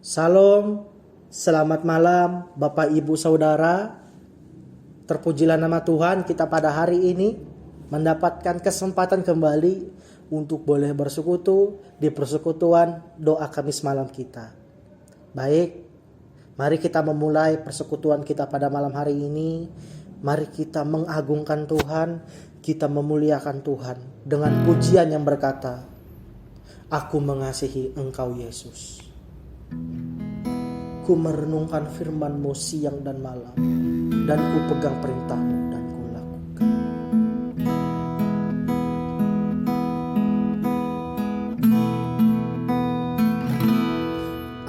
Salam, selamat malam Bapak Ibu Saudara. Terpujilah nama Tuhan, kita pada hari ini mendapatkan kesempatan kembali untuk boleh bersekutu di persekutuan doa Kamis malam kita. Baik, mari kita memulai persekutuan kita pada malam hari ini. Mari kita mengagungkan Tuhan, kita memuliakan Tuhan dengan pujian yang berkata, "Aku mengasihi Engkau Yesus. Ku merenungkan firman-Mu siang dan malam, dan ku pegang perintah-Mu dan ku lakukan."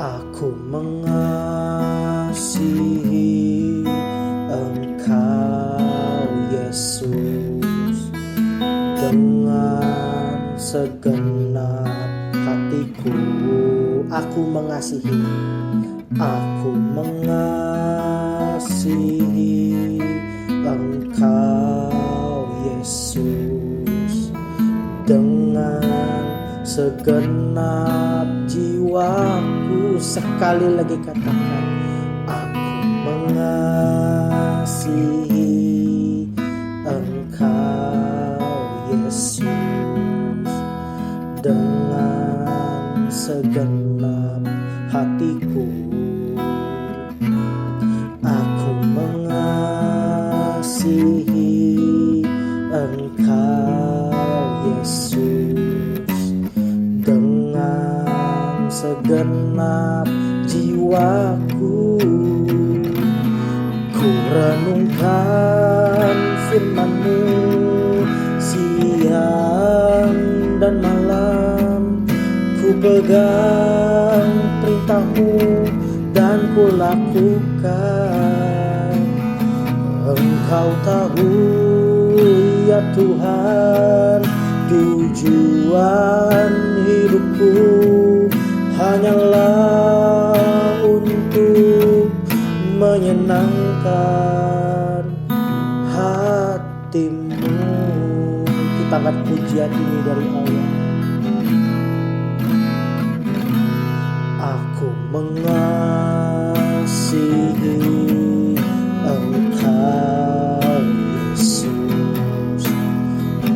Aku mengasihi Engkau Yesus dengan segenap hatiku. Aku mengasihi Engkau Yesus dengan segenap jiwaku. Sekali lagi katakan, aku mengasihi Engkau Yesus dengan segenap hatiku. Aku mengasihi Engkau Yesus dengan segenap jiwaku. Ku renungkan firman-Mu siang dan malam, ku pegang perintah-Mu dan ku lakukan. Engkau tahu ya Tuhan, tujuan hidupku hanyalah untuk menyenangkan hati-Mu. Kita angkat pujian ini dari Allah. Aku mengasihi Engkau Yesus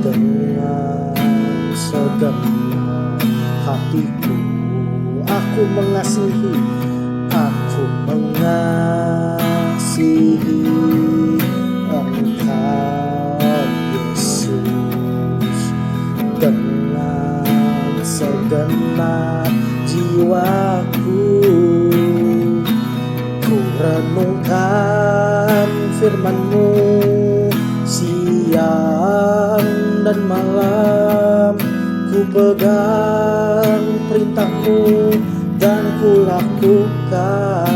dengan segenap hatiku. Aku mengasihi Engkau Yesus dengan segenap jiwaku. Ku renungkan firman-Mu siang dan malam, ku pegang perintah-Mu dan ku lakukan.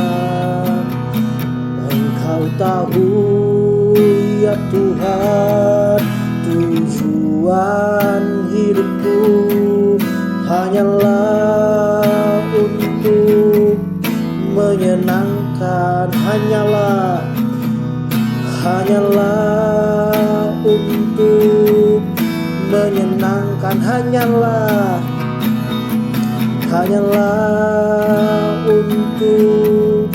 Engkau tahu ya Tuhan, tujuan hidupku hanyalah untuk menyenangkan, hanyalah untuk menyenangkan, hanyalah untuk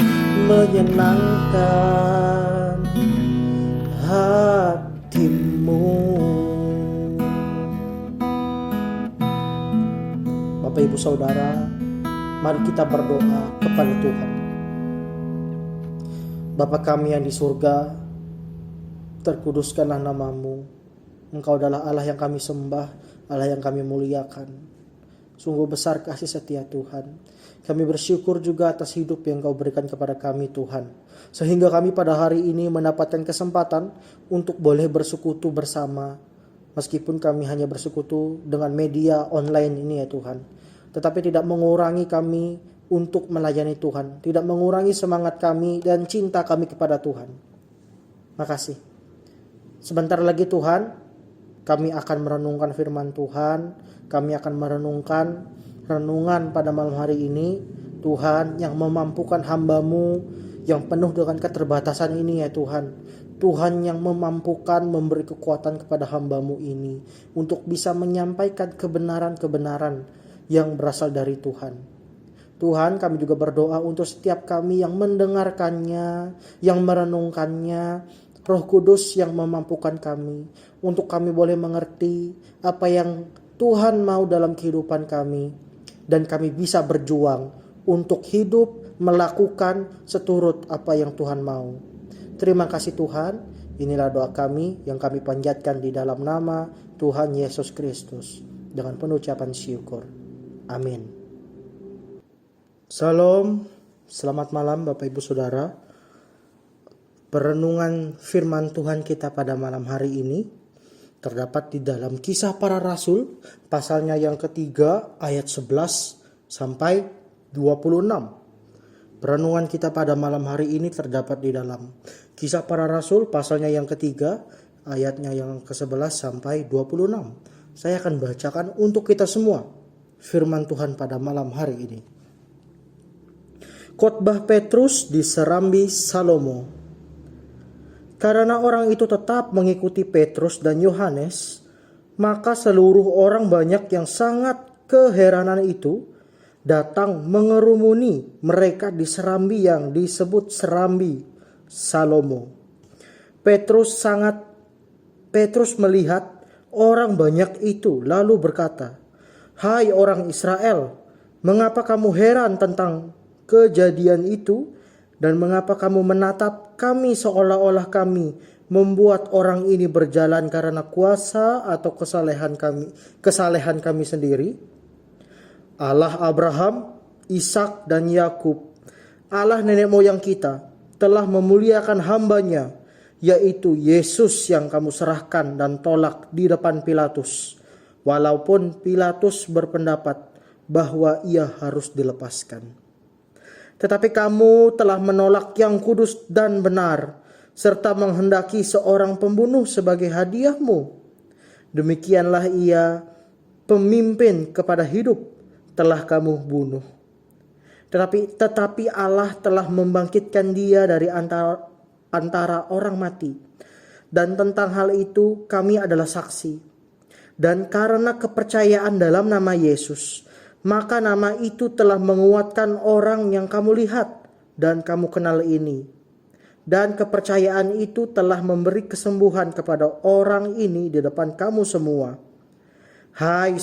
menyenangkan hati-Mu. Bapak Ibu Saudara, mari kita berdoa kepada Tuhan. Bapa kami yang di surga, terkuduskanlah nama-Mu. Engkau adalah Allah yang kami sembah, Allah yang kami muliakan. Sungguh besar kasih setia Tuhan. Kami bersyukur juga atas hidup yang Kau berikan kepada kami Tuhan, sehingga kami pada hari ini mendapatkan kesempatan untuk boleh bersekutu bersama. Meskipun kami hanya bersekutu dengan media online ini ya Tuhan, tetapi tidak mengurangi kami untuk melayani Tuhan, tidak mengurangi semangat kami dan cinta kami kepada Tuhan. Makasih. Sebentar lagi Tuhan, kami akan merenungkan firman Tuhan. Kami akan merenungkan renungan pada malam hari ini. Tuhan yang memampukan hamba-Mu yang penuh dengan keterbatasan ini ya Tuhan. Tuhan yang memampukan memberi kekuatan kepada hamba-Mu ini untuk bisa menyampaikan kebenaran-kebenaran yang berasal dari Tuhan. Tuhan, kami juga berdoa untuk setiap kami yang mendengarkannya, yang merenungkannya. Roh Kudus yang memampukan kami untuk kami boleh mengerti apa yang Tuhan mau dalam kehidupan kami, dan kami bisa berjuang untuk hidup melakukan seturut apa yang Tuhan mau. Terima kasih Tuhan. Inilah doa kami yang kami panjatkan di dalam nama Tuhan Yesus Kristus dengan penuh ucapan syukur. Amin. Salam, selamat malam Bapak Ibu Saudara. Perenungan firman Tuhan kita pada malam hari ini terdapat di dalam Kisah Para Rasul, pasalnya yang ketiga ayat 11 sampai 26. Perenungan kita pada malam hari ini terdapat di dalam Kisah Para Rasul, pasalnya yang ketiga ayatnya yang ke-11 sampai 26. Saya akan bacakan untuk kita semua firman Tuhan pada malam hari ini. Khotbah Petrus di Serambi Salomo. Karena orang itu tetap mengikuti Petrus dan Yohanes, maka seluruh orang banyak yang sangat keheranan itu datang mengerumuni mereka di serambi yang disebut Serambi Salomo. Petrus melihat orang banyak itu lalu berkata, "Hai orang Israel, mengapa kamu heran tentang kejadian itu? Dan mengapa kamu menatap kami seolah-olah kami membuat orang ini berjalan karena kuasa atau kesalehan kami sendiri? Allah Abraham, Ishak dan Yakub, Allah nenek moyang kita, telah memuliakan hambanya, yaitu Yesus yang kamu serahkan dan tolak di depan Pilatus, walaupun Pilatus berpendapat bahwa ia harus dilepaskan. Tetapi kamu telah menolak yang kudus dan benar, serta menghendaki seorang pembunuh sebagai hadiahmu. Demikianlah ia, pemimpin kepada hidup, telah kamu bunuh. Tetapi Allah telah membangkitkan dia dari antara orang mati. Dan tentang hal itu kami adalah saksi. Dan karena kepercayaan dalam nama Yesus, maka nama itu telah menguatkan orang yang kamu lihat dan kamu kenal ini. Dan kepercayaan itu telah memberi kesembuhan kepada orang ini di depan kamu semua. Hai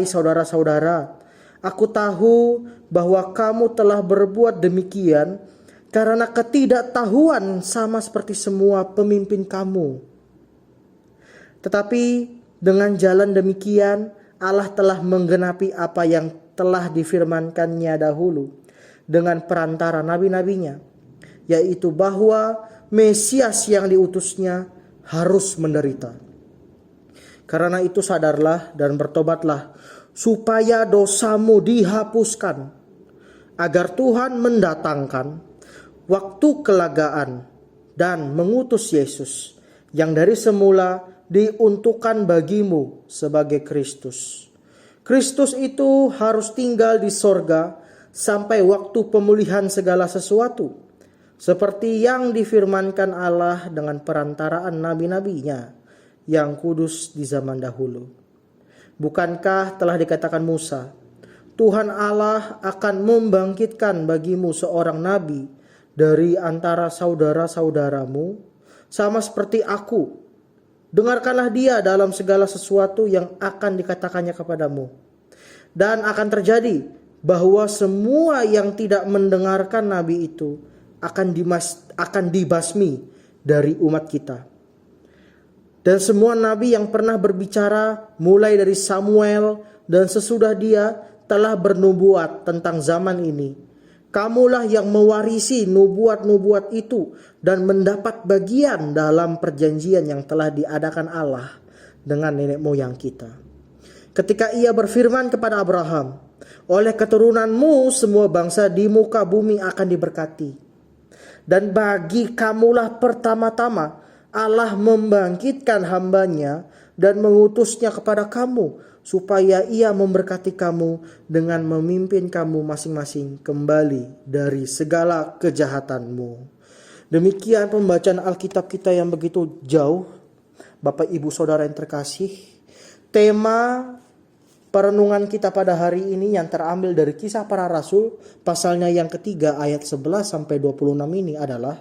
saudara-saudara, aku tahu bahwa kamu telah berbuat demikian karena ketidaktahuan sama seperti semua pemimpin kamu. Tetapi dengan jalan demikian, Allah telah menggenapi apa yang telah difirmankannya dahulu dengan perantara nabi-nabinya, yaitu bahwa Mesias yang diutusnya harus menderita. Karena itu sadarlah dan bertobatlah supaya dosamu dihapuskan, agar Tuhan mendatangkan waktu kelegaan dan mengutus Yesus yang dari semula diuntukkan bagimu sebagai Kristus. Kristus itu harus tinggal di sorga sampai waktu pemulihan segala sesuatu, seperti yang difirmankan Allah dengan perantaraan nabi-nabinya yang kudus di zaman dahulu. Bukankah telah dikatakan Musa, Tuhan Allah akan membangkitkan bagimu seorang nabi dari antara saudara-saudaramu, sama seperti aku. Dengarkanlah dia dalam segala sesuatu yang akan dikatakannya kepadamu. Dan akan terjadi bahwa semua yang tidak mendengarkan nabi itu akan dibasmi dari umat kita. Dan semua nabi yang pernah berbicara mulai dari Samuel dan sesudah dia telah bernubuat tentang zaman ini. Kamulah yang mewarisi nubuat-nubuat itu dan mendapat bagian dalam perjanjian yang telah diadakan Allah dengan nenek moyang kita. Ketika ia berfirman kepada Abraham, oleh keturunanmu semua bangsa di muka bumi akan diberkati. Dan bagi kamulah pertama-tama Allah membangkitkan hambanya dan mengutusnya kepada kamu, supaya ia memberkati kamu dengan memimpin kamu masing-masing kembali dari segala kejahatanmu. Demikian pembacaan Alkitab kita yang begitu jauh. Bapak Ibu Saudara yang terkasih, tema Perenungan kita pada hari ini yang terambil dari Kisah Para Rasul, pasalnya yang ketiga ayat 11 sampai 26 ini adalah,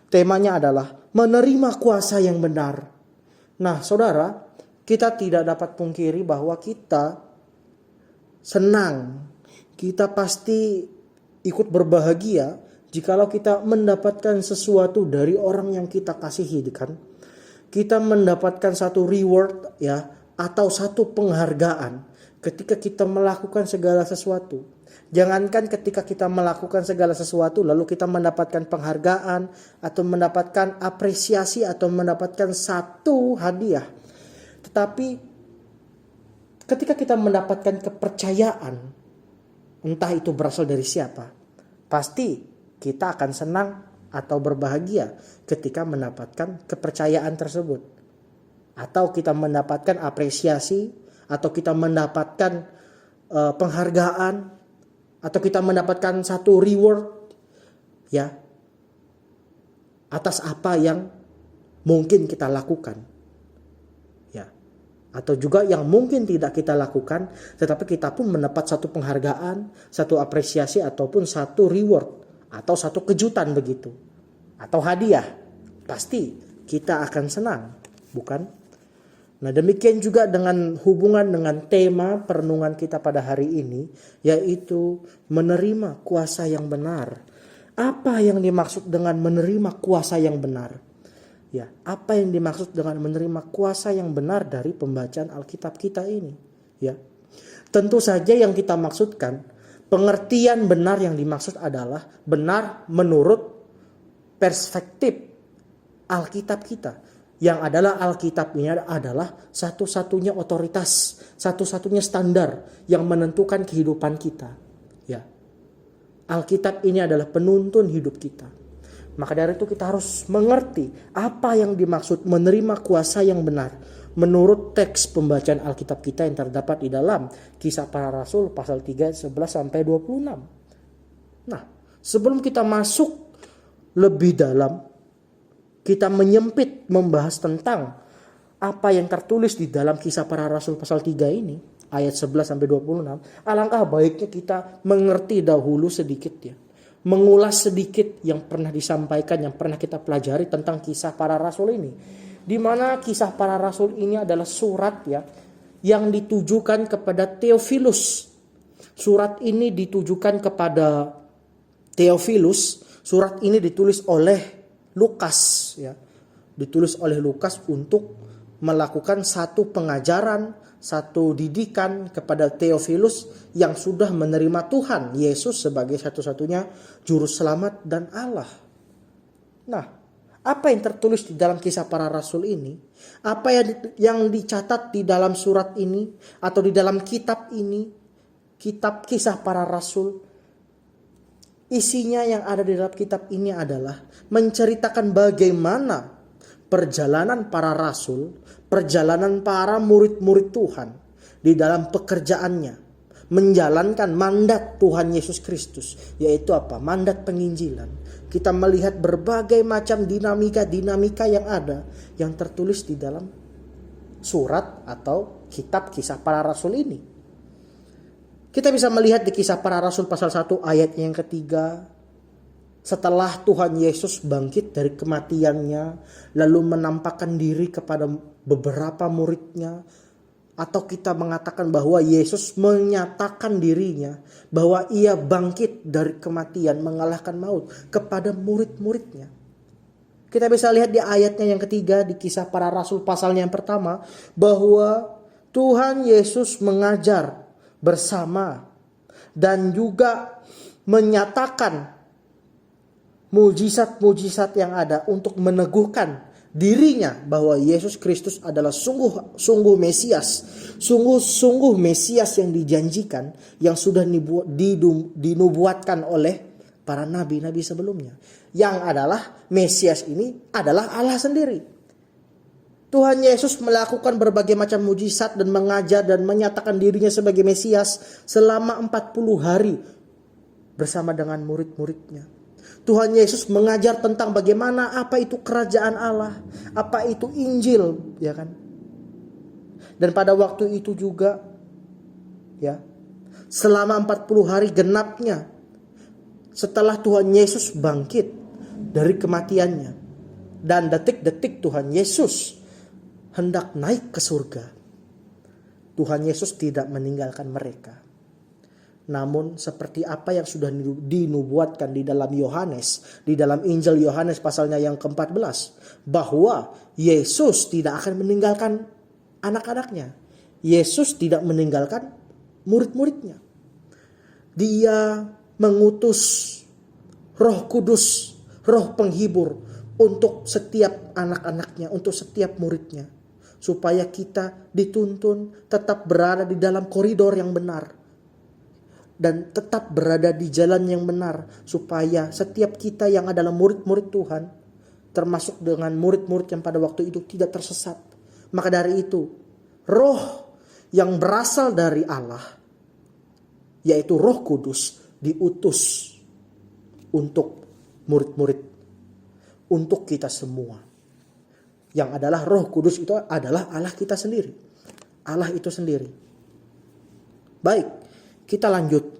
temanya adalah menerima kuasa yang benar. Nah, saudara, kita tidak dapat pungkiri bahwa kita senang, kita pasti ikut berbahagia jikalau kita mendapatkan sesuatu dari orang yang kita kasihi, kan? Kita mendapatkan satu reward ya, atau satu penghargaan ketika kita melakukan segala sesuatu. Jangankan ketika kita melakukan segala sesuatu lalu kita mendapatkan penghargaan atau mendapatkan apresiasi atau mendapatkan satu hadiah. Tetapi ketika kita mendapatkan kepercayaan, entah itu berasal dari siapa, pasti kita akan senang atau berbahagia ketika mendapatkan kepercayaan tersebut. Atau kita mendapatkan apresiasi, atau kita mendapatkan penghargaan, atau kita mendapatkan satu reward ya atas apa yang mungkin kita lakukan ya, atau juga yang mungkin tidak kita lakukan tetapi kita pun mendapat satu penghargaan, satu apresiasi, ataupun satu reward atau satu kejutan begitu, atau hadiah. Pasti kita akan senang, bukan? Nah, demikian juga dengan hubungan dengan tema perenungan kita pada hari ini, yaitu menerima kuasa yang benar. Apa yang dimaksud dengan menerima kuasa yang benar? Ya, apa yang dimaksud dengan menerima kuasa yang benar dari pembacaan Alkitab kita ini? Ya, tentu saja yang kita maksudkan, pengertian benar yang dimaksud adalah benar menurut perspektif Alkitab kita. Yang adalah Alkitab ini adalah satu-satunya otoritas, satu-satunya standar yang menentukan kehidupan kita. Ya, Alkitab ini adalah penuntun hidup kita. Maka dari itu kita harus mengerti apa yang dimaksud menerima kuasa yang benar menurut teks pembacaan Alkitab kita yang terdapat di dalam Kisah Para Rasul pasal 3 11 sampai 26. Nah, sebelum kita masuk lebih dalam, kita menyempit membahas tentang apa yang tertulis di dalam Kisah Para Rasul pasal 3 ini, ayat 11 sampai 26, alangkah baiknya kita mengerti dahulu sedikit ya. Mengulas sedikit yang pernah disampaikan, yang pernah kita pelajari tentang Kisah Para Rasul ini. Di mana Kisah Para Rasul ini adalah surat ya yang ditujukan kepada Theophilus. Surat ini ditujukan kepada Theophilus. Surat ini ditulis oleh Lukas ya, ditulis oleh Lukas untuk melakukan satu pengajaran, satu didikan kepada Theophilus yang sudah menerima Tuhan Yesus sebagai satu-satunya juru selamat dan Allah. Nah, apa yang tertulis di dalam Kisah Para Rasul ini? Apa yang dicatat di dalam surat ini atau di dalam kitab ini, kitab Kisah Para Rasul? Isinya yang ada di dalam kitab ini adalah menceritakan bagaimana perjalanan para rasul, perjalanan para murid-murid Tuhan di dalam pekerjaannya, menjalankan mandat Tuhan Yesus Kristus, yaitu apa? Mandat penginjilan. Kita melihat berbagai macam dinamika yang ada, yang tertulis di dalam surat atau kitab Kisah Para Rasul ini. Kita bisa melihat di Kisah Para Rasul pasal 1 ayat yang ketiga. Setelah Tuhan Yesus bangkit dari kematiannya, lalu menampakkan diri kepada beberapa muridnya. Atau kita mengatakan bahwa Yesus menyatakan dirinya bahwa ia bangkit dari kematian, mengalahkan maut kepada murid-muridnya. Kita bisa lihat di ayatnya yang ketiga di Kisah Para Rasul pasalnya yang pertama, bahwa Tuhan Yesus mengajar bersama dan juga menyatakan mujizat-mujizat yang ada untuk meneguhkan dirinya bahwa Yesus Kristus adalah sungguh Mesias, sungguh Mesias yang dijanjikan, yang sudah dinubuatkan oleh para nabi-nabi sebelumnya, yang adalah Mesias ini adalah Allah sendiri. Tuhan Yesus melakukan berbagai macam mujizat dan mengajar dan menyatakan dirinya sebagai Mesias selama 40 hari bersama dengan murid-muridnya. Tuhan Yesus mengajar tentang bagaimana apa itu kerajaan Allah, apa itu Injil, ya kan? Dan pada waktu itu juga Ya. Selama 40 hari genapnya setelah Tuhan Yesus bangkit dari kematiannya dan detik-detik Tuhan Yesus hendak naik ke surga, Tuhan Yesus tidak meninggalkan mereka. Namun seperti apa yang sudah dinubuatkan di dalam Yohanes, di dalam Injil Yohanes pasalnya yang ke-14, bahwa Yesus tidak akan meninggalkan anak-anaknya. Yesus tidak meninggalkan murid-muridnya. Dia mengutus Roh Kudus, Roh Penghibur untuk setiap anak-anaknya, untuk setiap muridnya. Supaya kita dituntun tetap berada di dalam koridor yang benar. Dan tetap berada di jalan yang benar. Supaya setiap kita yang adalah murid-murid Tuhan, termasuk dengan murid-murid yang pada waktu itu tidak tersesat. Maka dari itu, roh yang berasal dari Allah, yaitu Roh Kudus, diutus untuk murid-murid, untuk kita semua. Yang adalah Roh Kudus itu adalah Allah kita sendiri. Allah itu sendiri. Baik, kita lanjut.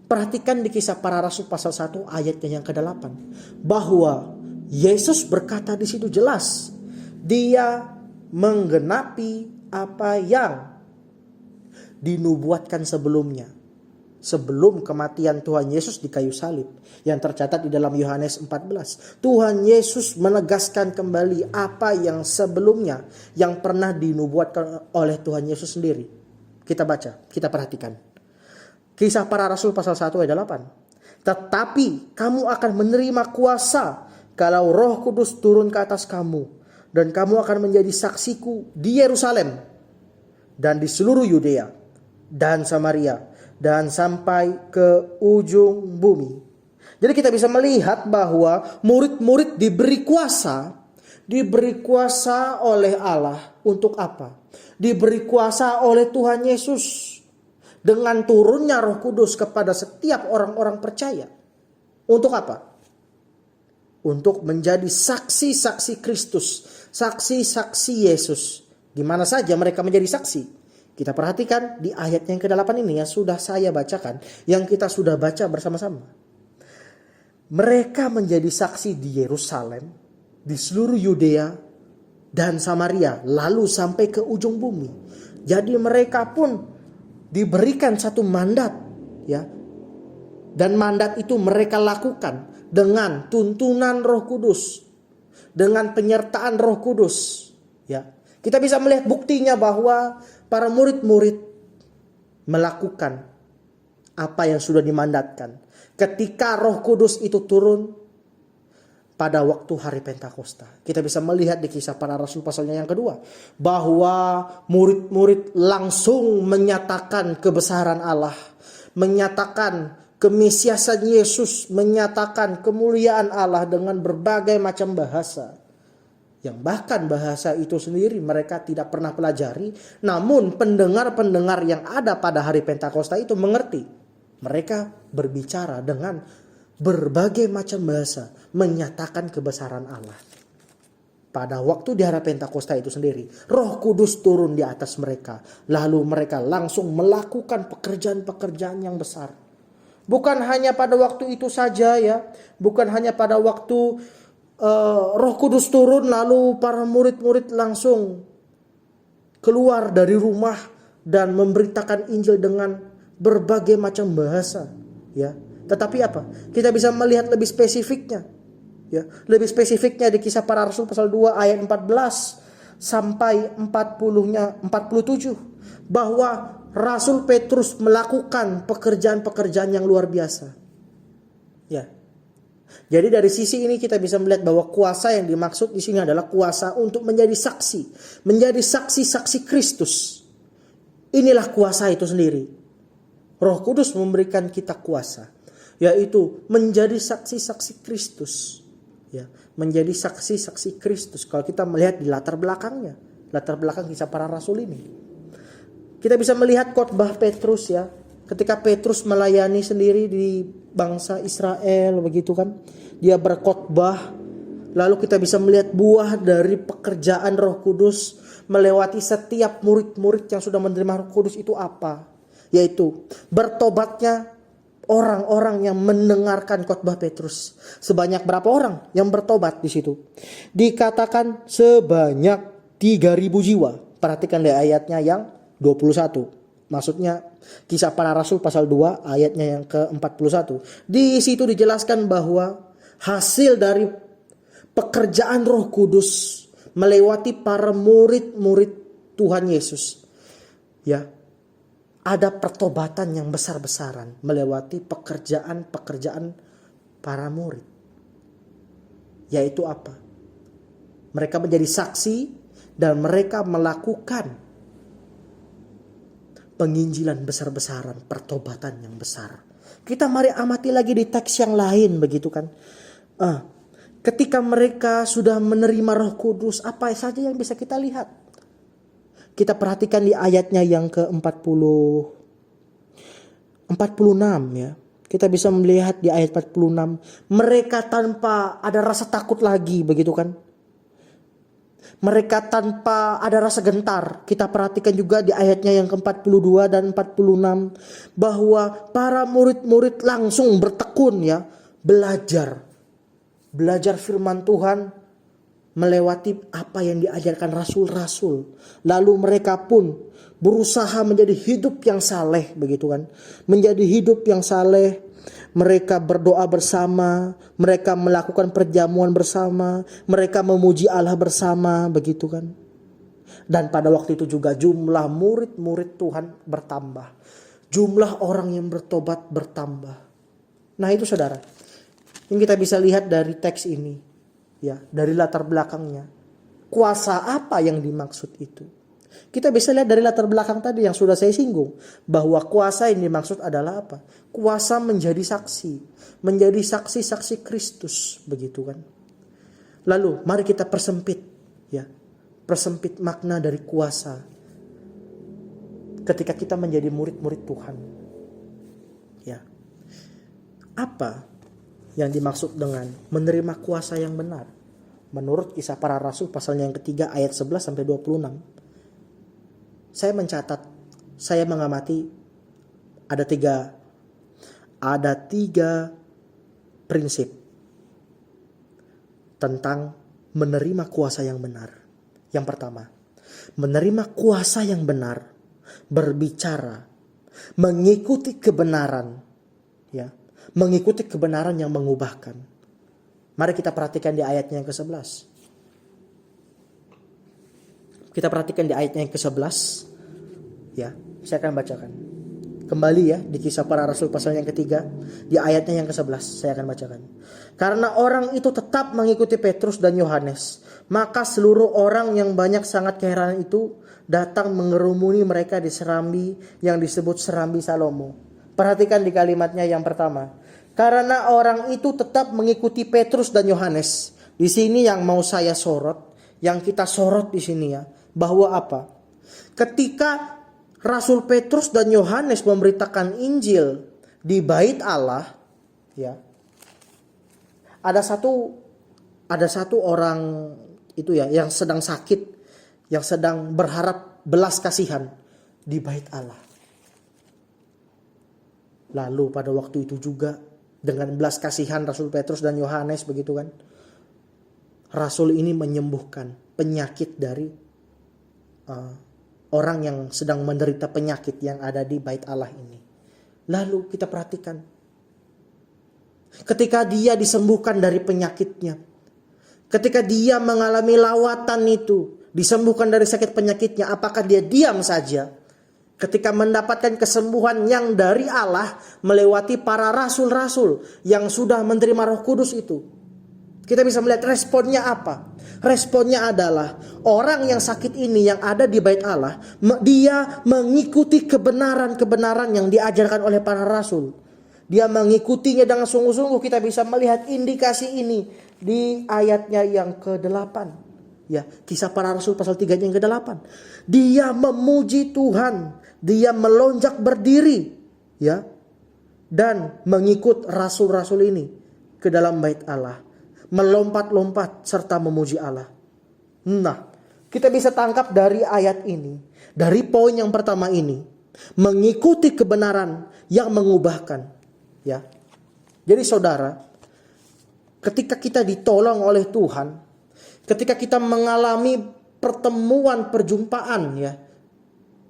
Perhatikan di Kisah Para Rasul pasal 1 ayatnya yang ke-8. Bahwa Yesus berkata di situ jelas, Dia menggenapi apa yang dinubuatkan sebelumnya. Sebelum kematian Tuhan Yesus di kayu salib. Yang tercatat di dalam Yohanes 14. Tuhan Yesus menegaskan kembali apa yang sebelumnya. Yang pernah dinubuatkan oleh Tuhan Yesus sendiri. Kita baca, kita perhatikan. Kisah Para Rasul pasal 1 ayat 8. Tetapi kamu akan menerima kuasa kalau Roh Kudus turun ke atas kamu. Dan kamu akan menjadi saksiku di Yerusalem. Dan di seluruh Yudea dan Samaria. Dan sampai ke ujung bumi. Jadi kita bisa melihat bahwa murid-murid diberi kuasa. Diberi kuasa oleh Allah. Untuk apa? Diberi kuasa oleh Tuhan Yesus. Dengan turunnya Roh Kudus kepada setiap orang-orang percaya. Untuk apa? Untuk menjadi saksi-saksi Kristus. Saksi-saksi Yesus. Di mana saja mereka menjadi saksi. Kita perhatikan di ayat yang ke-8 ini yang sudah saya bacakan. Yang kita sudah baca bersama-sama. Mereka menjadi saksi di Yerusalem. Di seluruh Yudea dan Samaria. Lalu sampai ke ujung bumi. Jadi mereka pun diberikan satu mandat. Ya. Dan mandat itu mereka lakukan dengan tuntunan Roh Kudus. Dengan penyertaan Roh Kudus. Ya. Kita bisa melihat buktinya bahwa para murid-murid melakukan apa yang sudah dimandatkan. Ketika Roh Kudus itu turun pada waktu hari Pentakosta. Kita bisa melihat di Kisah Para Rasul pasalnya yang kedua. Bahwa murid-murid langsung menyatakan kebesaran Allah. Menyatakan kemesiasan Yesus. Menyatakan kemuliaan Allah dengan berbagai macam bahasa. Yang bahkan bahasa itu sendiri mereka tidak pernah pelajari. Namun pendengar-pendengar yang ada pada hari Pentakosta itu mengerti. Mereka berbicara dengan berbagai macam bahasa. Menyatakan kebesaran Allah. Pada waktu di hari Pentakosta itu sendiri. Roh Kudus turun di atas mereka. Lalu mereka langsung melakukan pekerjaan-pekerjaan yang besar. Bukan hanya pada waktu itu saja ya. Bukan hanya pada waktu Roh Kudus turun lalu para murid-murid langsung keluar dari rumah dan memberitakan Injil dengan berbagai macam bahasa, ya. Tetapi apa? Kita bisa melihat lebih spesifiknya, ya. Lebih spesifiknya di Kisah Para Rasul pasal 2 ayat 14 sampai 47 bahwa Rasul Petrus melakukan pekerjaan-pekerjaan yang luar biasa. Ya. Jadi dari sisi ini kita bisa melihat bahwa kuasa yang dimaksud di sini adalah kuasa untuk menjadi saksi. Menjadi saksi-saksi Kristus. Inilah kuasa itu sendiri. Roh Kudus memberikan kita kuasa. Yaitu menjadi saksi-saksi Kristus. Ya, menjadi saksi-saksi Kristus. Kalau kita melihat di latar belakangnya. Latar belakang Kisah Para Rasul ini. Kita bisa melihat khotbah Petrus ya. Ketika Petrus melayani sendiri di bangsa Israel begitu kan. Dia berkhotbah. Lalu kita bisa melihat buah dari pekerjaan Roh Kudus melewati setiap murid-murid yang sudah menerima Roh Kudus itu apa. yaitu bertobatnya orang-orang yang mendengarkan khotbah Petrus. Sebanyak berapa orang yang bertobat di situ? Dikatakan sebanyak 3.000 jiwa. Perhatikan deh ayatnya yang 21. Maksudnya Kisah Para Rasul pasal 2 ayatnya yang ke-41. Di situ dijelaskan bahwa hasil dari pekerjaan Roh Kudus melewati para murid-murid Tuhan Yesus, ya, ada pertobatan yang besar-besaran melewati pekerjaan-pekerjaan para murid. Yaitu apa? Mereka menjadi saksi dan mereka melakukan penginjilan besar-besaran, pertobatan yang besar. Kita mari amati lagi di teks yang lain, begitu kan? Ketika mereka sudah menerima Roh Kudus, apa saja yang bisa kita lihat? Kita perhatikan di ayatnya yang ke-46 ya. Kita bisa melihat di ayat 46, mereka tanpa ada rasa takut lagi, begitu kan? Mereka tanpa ada rasa gentar. Kita perhatikan juga di ayatnya yang ke-42 dan 46 bahwa para murid-murid langsung bertekun ya, belajar firman Tuhan melewati apa yang diajarkan rasul-rasul. Lalu mereka pun berusaha menjadi hidup yang saleh, begitu kan? Menjadi hidup yang saleh. Mereka berdoa bersama, mereka melakukan perjamuan bersama, mereka memuji Allah bersama, begitu kan? Dan pada waktu itu juga jumlah murid-murid Tuhan bertambah. Jumlah orang yang bertobat bertambah. Nah itu saudara, yang kita bisa lihat dari teks ini, ya, dari latar belakangnya. Kuasa apa yang dimaksud itu? Kita bisa lihat dari latar belakang tadi yang sudah saya singgung, bahwa kuasa yang dimaksud adalah apa? Kuasa menjadi saksi, menjadi saksi-saksi Kristus, begitu kan? Lalu mari kita persempit, ya, persempit makna dari kuasa ketika kita menjadi murid-murid Tuhan. Ya, apa yang dimaksud dengan menerima kuasa yang benar? Menurut Kisah Para Rasul pasalnya yang ketiga ayat 11 sampai 26. Saya mencatat, saya mengamati ada tiga prinsip tentang menerima kuasa yang benar. Yang pertama, menerima kuasa yang benar berbicara mengikuti kebenaran, ya, mengikuti kebenaran yang mengubahkan. Mari kita perhatikan di ayatnya yang ke-11. Kita perhatikan di ayatnya yang ke-11. Ya, saya akan bacakan. Kembali ya di Kisah Para Rasul pasal yang ketiga, di ayatnya yang ke-11 saya akan bacakan. Karena orang itu tetap mengikuti Petrus dan Yohanes, maka seluruh orang yang banyak sangat keheranan itu datang mengerumuni mereka di serambi yang disebut serambi Salomo. Perhatikan di kalimatnya yang pertama. Karena orang itu tetap mengikuti Petrus dan Yohanes. Di sini yang mau saya sorot, yang kita sorot di sini ya, bahwa apa? Ketika Rasul Petrus dan Yohanes memberitakan Injil di bait Allah, ya, ada satu orang itu ya yang sedang sakit, yang sedang berharap belas kasihan di bait Allah. Lalu pada waktu itu juga dengan belas kasihan Rasul Petrus dan Yohanes, begitu kan, Rasul ini menyembuhkan penyakit dari orang yang sedang menderita penyakit yang ada di bait Allah ini. Lalu kita perhatikan, ketika dia disembuhkan dari penyakitnya, ketika dia mengalami lawatan itu, disembuhkan dari sakit penyakitnya, apakah dia diam saja? Ketika mendapatkan kesembuhan yang dari Allah melewati para rasul-rasul yang sudah menerima Roh Kudus itu, kita bisa melihat responnya apa? Responnya adalah orang yang sakit ini yang ada di bait Allah, dia mengikuti kebenaran-kebenaran yang diajarkan oleh para rasul. Dia mengikutinya dengan sungguh-sungguh. Kita bisa melihat indikasi ini di ayatnya yang ke-8. Ya, Kisah Para Rasul pasal 3 yang ke-8. Dia memuji Tuhan, dia melonjak berdiri, ya, dan mengikut rasul-rasul ini ke dalam bait Allah, melompat-lompat serta memuji Allah. Nah, kita bisa tangkap dari ayat ini, dari poin yang pertama ini, Mengikuti kebenaran yang mengubahkan. Ya. Jadi saudara, ketika kita ditolong oleh Tuhan, ketika kita mengalami pertemuan perjumpaan ya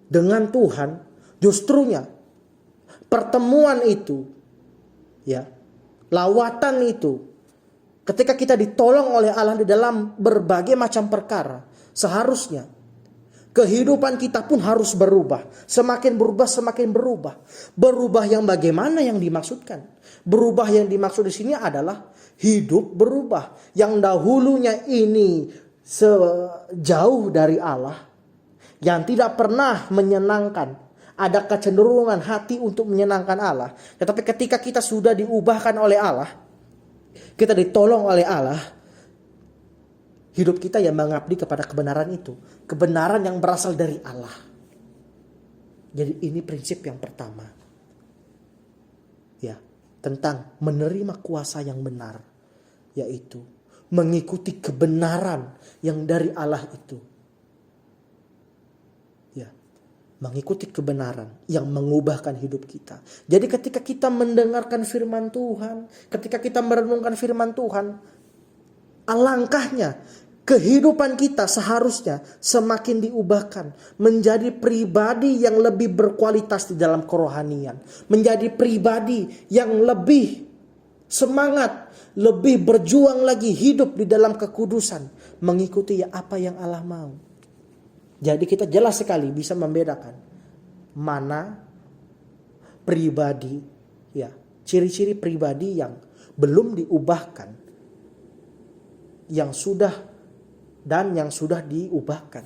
dengan Tuhan, justrunya pertemuan itu ya, lawatan itu, ketika kita ditolong oleh Allah di dalam berbagai macam perkara, seharusnya kehidupan kita pun harus berubah. Semakin berubah, semakin berubah. Berubah yang bagaimana yang dimaksudkan? Berubah yang dimaksud di sini adalah hidup berubah. Yang dahulunya ini sejauh dari Allah, yang tidak pernah menyenangkan, ada kecenderungan hati untuk menyenangkan Allah. Tetapi ketika kita sudah diubahkan oleh Allah, kita ditolong oleh Allah, hidup kita yang mengabdi kepada kebenaran itu. Kebenaran yang berasal dari Allah. Jadi ini prinsip yang pertama. Ya, tentang menerima kuasa yang benar. Yaitu mengikuti kebenaran yang dari Allah itu. Ya, mengikuti kebenaran yang mengubahkan hidup kita. Jadi ketika kita mendengarkan firman Tuhan, ketika kita merenungkan firman Tuhan, alangkahnya kehidupan kita seharusnya semakin diubahkan menjadi pribadi yang lebih berkualitas di dalam kerohanian, menjadi pribadi yang lebih semangat, lebih berjuang lagi hidup di dalam kekudusan, mengikuti apa yang Allah mau. Jadi kita jelas sekali bisa membedakan mana pribadi ya, ciri-ciri pribadi yang belum diubahkan, yang sudah dan yang sudah diubahkan.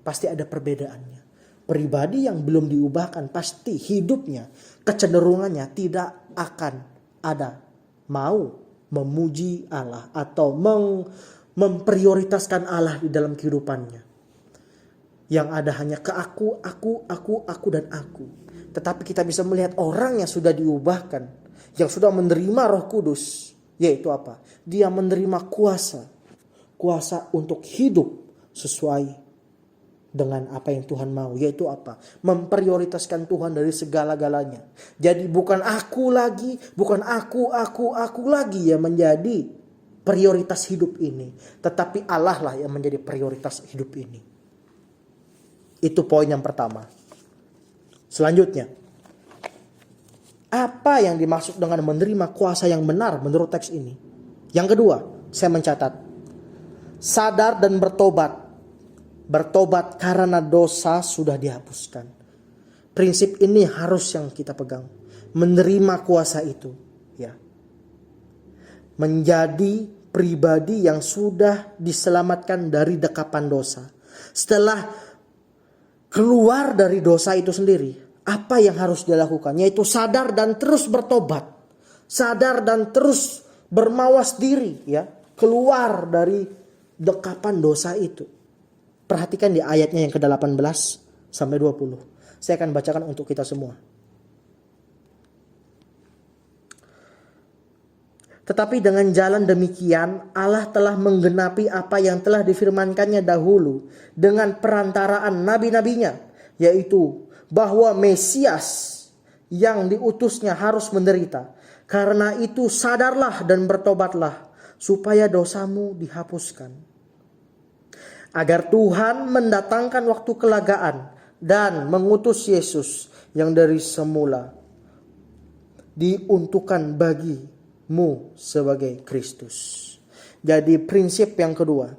Pasti ada perbedaannya. Pribadi yang belum diubahkan pasti hidupnya, kecenderungannya tidak akan ada mau memuji Allah atau memprioritaskan Allah di dalam kehidupannya. Yang ada hanya ke aku dan aku. Tetapi kita bisa melihat orang yang sudah diubahkan, yang sudah menerima Roh Kudus, yaitu apa? Dia menerima kuasa untuk hidup sesuai dengan apa yang Tuhan mau, yaitu apa? Memprioritaskan Tuhan dari segala-galanya. Jadi bukan aku lagi, bukan aku lagi yang menjadi prioritas hidup ini, tetapi Allah lah yang menjadi prioritas hidup ini. Itu poin yang pertama. Selanjutnya, apa yang dimaksud dengan menerima kuasa yang benar menurut teks ini? Yang kedua, saya mencatat, sadar dan bertobat. Bertobat karena dosa sudah dihapuskan. Prinsip ini harus yang kita pegang. Menerima kuasa itu, ya. Menjadi pribadi yang sudah diselamatkan dari dekapan dosa. Setelah keluar dari dosa itu sendiri, apa yang harus dilakukan? Yaitu sadar dan terus bertobat. Sadar dan terus bermawas diri, ya. Keluar dari dekapan dosa itu. Perhatikan di ayatnya yang ke-18 sampai 20. Saya akan bacakan untuk kita semua. Tetapi dengan jalan demikian Allah telah menggenapi apa yang telah difirmankannya dahulu dengan perantaraan nabi-nabinya, yaitu bahwa Mesias yang diutusnya harus menderita. Karena itu sadarlah dan bertobatlah supaya dosamu dihapuskan, agar Tuhan mendatangkan waktu kelegaan dan mengutus Yesus yang dari semula diuntukkan bagimu sebagai Kristus. Jadi prinsip yang kedua,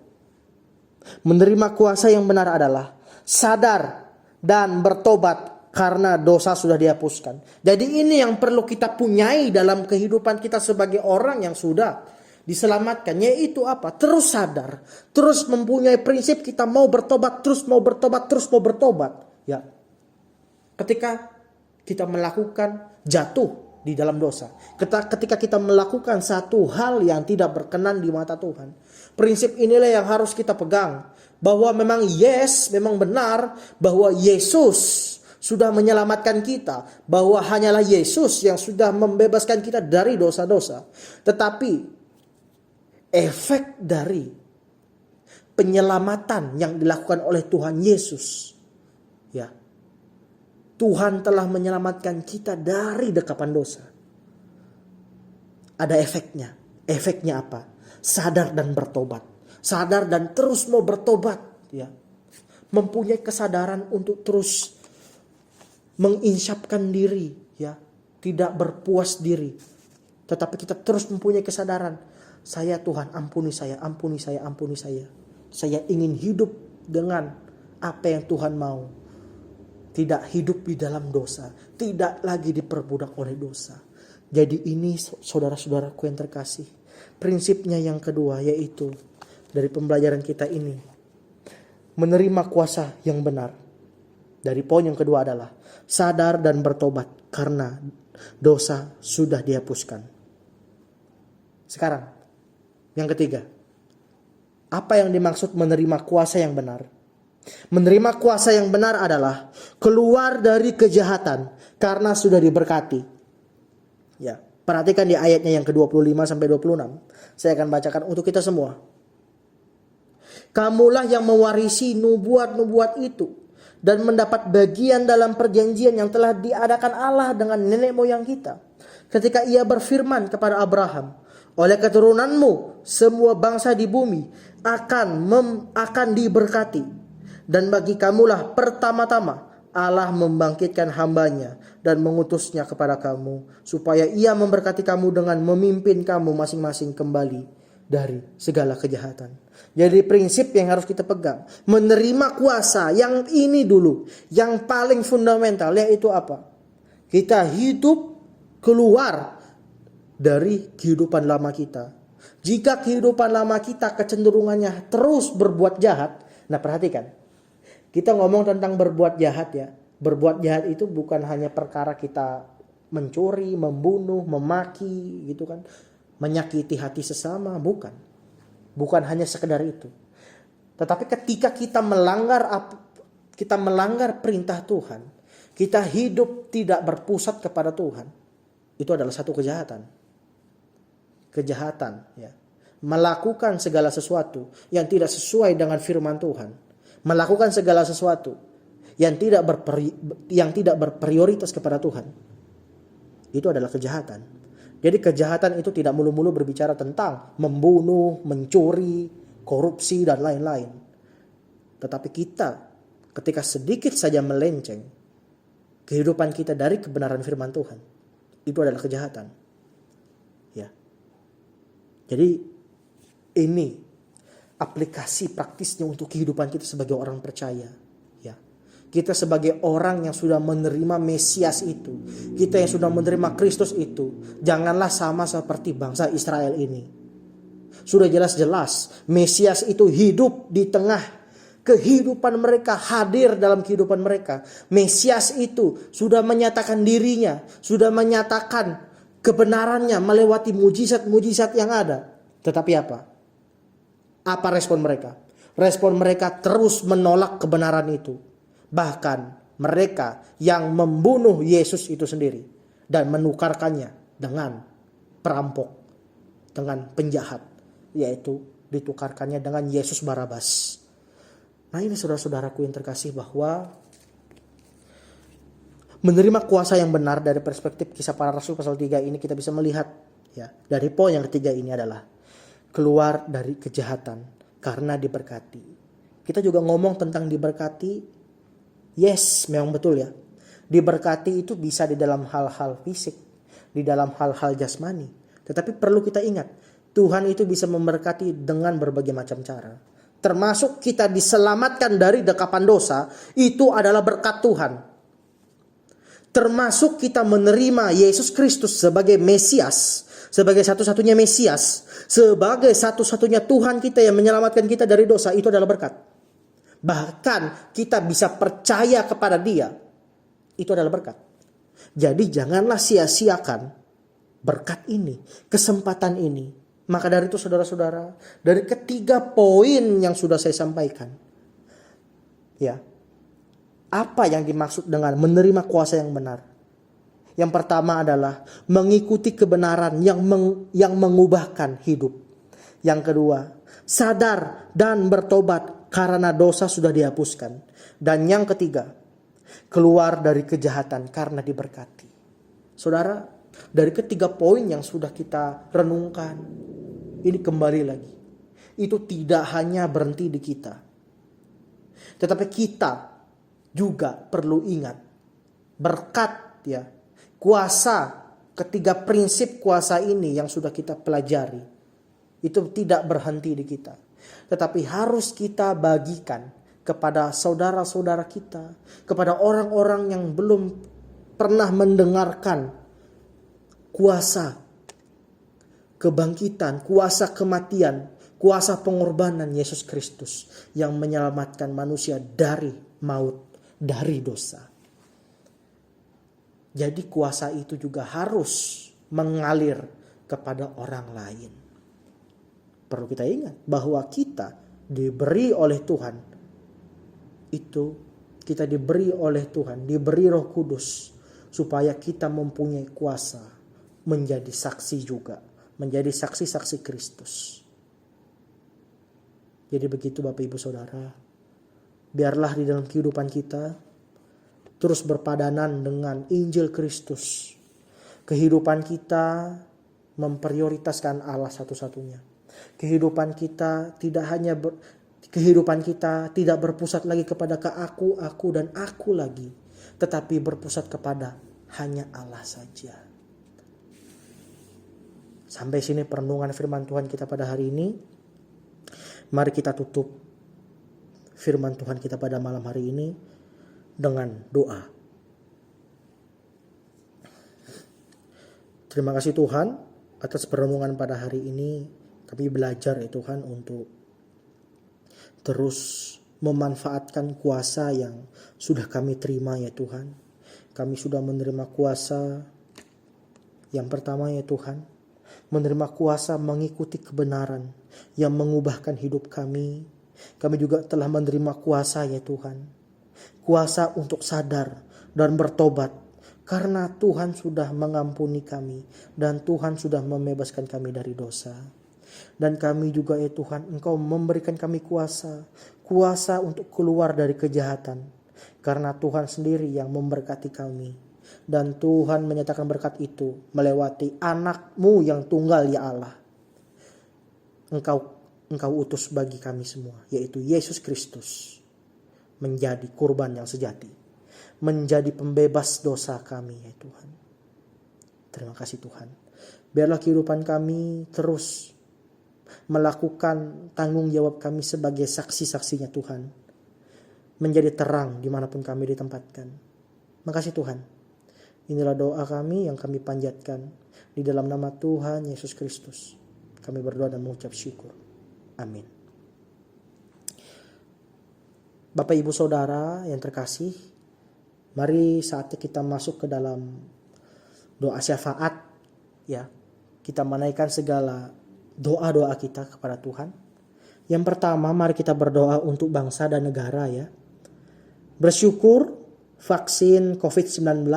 menerima kuasa yang benar adalah sadar dan bertobat karena dosa sudah dihapuskan. Jadi ini yang perlu kita punyai dalam kehidupan kita sebagai orang yang sudah diselamatkan. Yaitu apa? Terus sadar. Terus mempunyai prinsip kita mau bertobat. Terus mau bertobat. Ya. Ketika kita melakukan jatuh di dalam dosa. Ketika kita melakukan satu hal yang tidak berkenan di mata Tuhan. Prinsip inilah yang harus kita pegang. Bahwa memang memang benar. Bahwa Yesus sudah menyelamatkan kita. Bahwa hanyalah Yesus yang sudah membebaskan kita dari dosa-dosa. Tetapi efek dari penyelamatan yang dilakukan oleh Tuhan Yesus, ya, Tuhan telah menyelamatkan kita dari dekapan dosa. Ada efeknya. Efeknya apa? Sadar dan bertobat. Sadar dan terus mau bertobat. Ya. Mempunyai kesadaran untuk terus menginsyapkan diri. Ya. Tidak berpuas diri. Tetapi kita terus mempunyai kesadaran. Saya Tuhan, ampuni saya, ampuni saya, ampuni saya. Saya ingin hidup dengan apa yang Tuhan mau. Tidak hidup di dalam dosa. Tidak lagi diperbudak oleh dosa. Jadi ini saudara-saudaraku yang terkasih. Prinsipnya yang kedua yaitu dari pembelajaran kita ini. Menerima kuasa yang benar. Dari poin yang kedua adalah sadar dan bertobat karena dosa sudah dihapuskan. Sekarang yang ketiga. Apa yang dimaksud menerima kuasa yang benar? Menerima kuasa yang benar adalah keluar dari kejahatan karena sudah diberkati. Ya, perhatikan di ayatnya yang ke-25 sampai 26. Saya akan bacakan untuk kita semua. Kamulah yang mewarisi nubuat-nubuat itu dan mendapat bagian dalam perjanjian yang telah diadakan Allah dengan nenek moyang kita. Ketika ia berfirman kepada Abraham, oleh keturunanmu semua bangsa di bumi akan diberkati. Dan bagi kamulah pertama-tama Allah membangkitkan hambanya dan mengutusnya kepada kamu, supaya ia memberkati kamu dengan memimpin kamu masing-masing kembali dari segala kejahatan. Jadi prinsip yang harus kita pegang, menerima kuasa yang ini dulu, yang paling fundamental, yaitu apa? Kita hidup keluar dari kehidupan lama kita. Jika kehidupan lama kita kecenderungannya terus berbuat jahat, nah perhatikan. Kita ngomong tentang berbuat jahat ya. Berbuat jahat itu bukan hanya perkara kita mencuri, membunuh, memaki gitu kan. Menyakiti hati sesama, bukan. Bukan hanya sekedar itu. Tetapi ketika kita melanggar perintah Tuhan, kita hidup tidak berpusat kepada Tuhan, itu adalah satu kejahatan. Kejahatan ya. Melakukan segala sesuatu yang tidak sesuai dengan firman Tuhan. Melakukan segala sesuatu yang tidak berprioritas kepada Tuhan. Itu adalah kejahatan. Jadi kejahatan itu tidak mulu-mulu berbicara tentang membunuh, mencuri, korupsi dan lain-lain. Tetapi kita ketika sedikit saja melenceng kehidupan kita dari kebenaran firman Tuhan, itu adalah kejahatan. Ya. Jadi ini aplikasi praktisnya untuk kehidupan kita sebagai orang percaya. Ya. Kita sebagai orang yang sudah menerima Mesias itu, kita yang sudah menerima Kristus itu, janganlah sama seperti bangsa Israel ini. Sudah jelas-jelas Mesias itu hidup di tengah kehidupan mereka, hadir dalam kehidupan mereka. Mesias itu sudah menyatakan dirinya, sudah menyatakan kebenarannya melewati mujizat-mujizat yang ada. Tetapi apa? Apa respon mereka? Respon mereka terus menolak kebenaran itu. Bahkan mereka yang membunuh Yesus itu sendiri dan menukarkannya dengan perampok, dengan penjahat, yaitu ditukarkannya dengan Yesus Barabas. Nah ini saudara-saudaraku yang terkasih, bahwa menerima kuasa yang benar dari perspektif Kisah Para Rasul pasal 3 ini kita bisa melihat ya, dari poin yang ketiga ini adalah keluar dari kejahatan karena diberkati. Kita juga ngomong tentang diberkati. Yes, memang betul ya. Diberkati itu bisa di dalam hal-hal fisik, di dalam hal-hal jasmani. Tetapi perlu kita ingat, Tuhan itu bisa memberkati dengan berbagai macam cara. Termasuk kita diselamatkan dari dekapan dosa, itu adalah berkat Tuhan. Termasuk kita menerima Yesus Kristus sebagai Mesias, sebagai satu-satunya Mesias, sebagai satu-satunya Tuhan kita yang menyelamatkan kita dari dosa, itu adalah berkat. Bahkan kita bisa percaya kepada Dia, itu adalah berkat. Jadi janganlah sia-siakan berkat ini, kesempatan ini. Maka dari itu saudara-saudara, dari ketiga poin yang sudah saya sampaikan, ya, apa yang dimaksud dengan menerima kuasa yang benar? Yang pertama adalah mengikuti kebenaran yang mengubahkan hidup. Yang kedua, sadar dan bertobat karena dosa sudah dihapuskan. Dan yang ketiga, keluar dari kejahatan karena diberkati. Saudara, dari ketiga poin yang sudah kita renungkan, ini kembali lagi. Itu tidak hanya berhenti di kita. Tetapi kita juga perlu ingat berkat ya, kuasa, ketiga prinsip kuasa ini yang sudah kita pelajari itu tidak berhenti di kita, tetapi harus kita bagikan kepada saudara-saudara kita, kepada orang-orang yang belum pernah mendengarkan kuasa kebangkitan, kuasa kematian, kuasa pengorbanan Yesus Kristus yang menyelamatkan manusia dari maut, dari dosa. Jadi kuasa itu juga harus mengalir kepada orang lain. Perlu kita ingat bahwa kita diberi oleh Tuhan, itu kita diberi oleh Tuhan, diberi Roh Kudus supaya kita mempunyai kuasa menjadi saksi juga, menjadi saksi-saksi Kristus. Jadi begitu Bapak Ibu Saudara, biarlah di dalam kehidupan kita terus berpadanan dengan Injil Kristus. Kehidupan kita memprioritaskan Allah satu-satunya. Kehidupan kita tidak berpusat lagi kepada aku dan aku lagi, tetapi berpusat kepada hanya Allah saja. Sampai sini perenungan firman Tuhan kita pada hari ini. Mari kita tutup firman Tuhan kita pada malam hari ini dengan doa. Terima kasih Tuhan atas perenungan pada hari ini. Kami belajar ya Tuhan untuk terus memanfaatkan kuasa yang sudah kami terima ya Tuhan. Kami sudah menerima kuasa yang pertama ya Tuhan, menerima kuasa mengikuti kebenaran yang mengubahkan hidup kami. Kami juga telah menerima kuasa ya Tuhan, kuasa untuk sadar dan bertobat karena Tuhan sudah mengampuni kami dan Tuhan sudah membebaskan kami dari dosa. Dan kami juga ya Tuhan, Engkau memberikan kami kuasa untuk keluar dari kejahatan karena Tuhan sendiri yang memberkati kami. Dan Tuhan menyatakan berkat itu melewati anak-Mu yang tunggal ya Allah. Engkau utus bagi kami semua, yaitu Yesus Kristus, menjadi kurban yang sejati, menjadi pembebas dosa kami ya Tuhan. Terima kasih Tuhan. Biarlah kehidupan kami terus melakukan tanggung jawab kami sebagai saksi-saksinya Tuhan, menjadi terang dimanapun kami ditempatkan. Makasih Tuhan. Inilah doa kami yang kami panjatkan di dalam nama Tuhan Yesus Kristus. Kami berdoa dan mengucap syukur. Amin. Bapak Ibu Saudara yang terkasih, mari saatnya kita masuk ke dalam doa syafaat ya. Kita menaikkan segala doa-doa kita kepada Tuhan. Yang pertama, mari kita berdoa untuk bangsa dan negara ya. Bersyukur vaksin COVID-19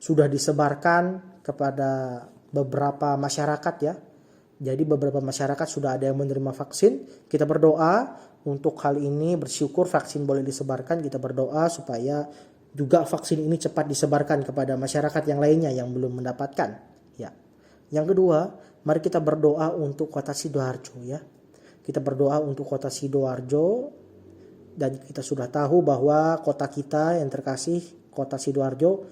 sudah disebarkan kepada beberapa masyarakat ya. Jadi beberapa masyarakat sudah ada yang menerima vaksin. Kita berdoa untuk hal ini, bersyukur vaksin boleh disebarkan. Kita berdoa supaya juga vaksin ini cepat disebarkan kepada masyarakat yang lainnya yang belum mendapatkan ya. Yang kedua, mari kita berdoa untuk kota Sidoarjo ya. Kita berdoa untuk kota Sidoarjo, dan kita sudah tahu bahwa kota kita yang terkasih, kota Sidoarjo,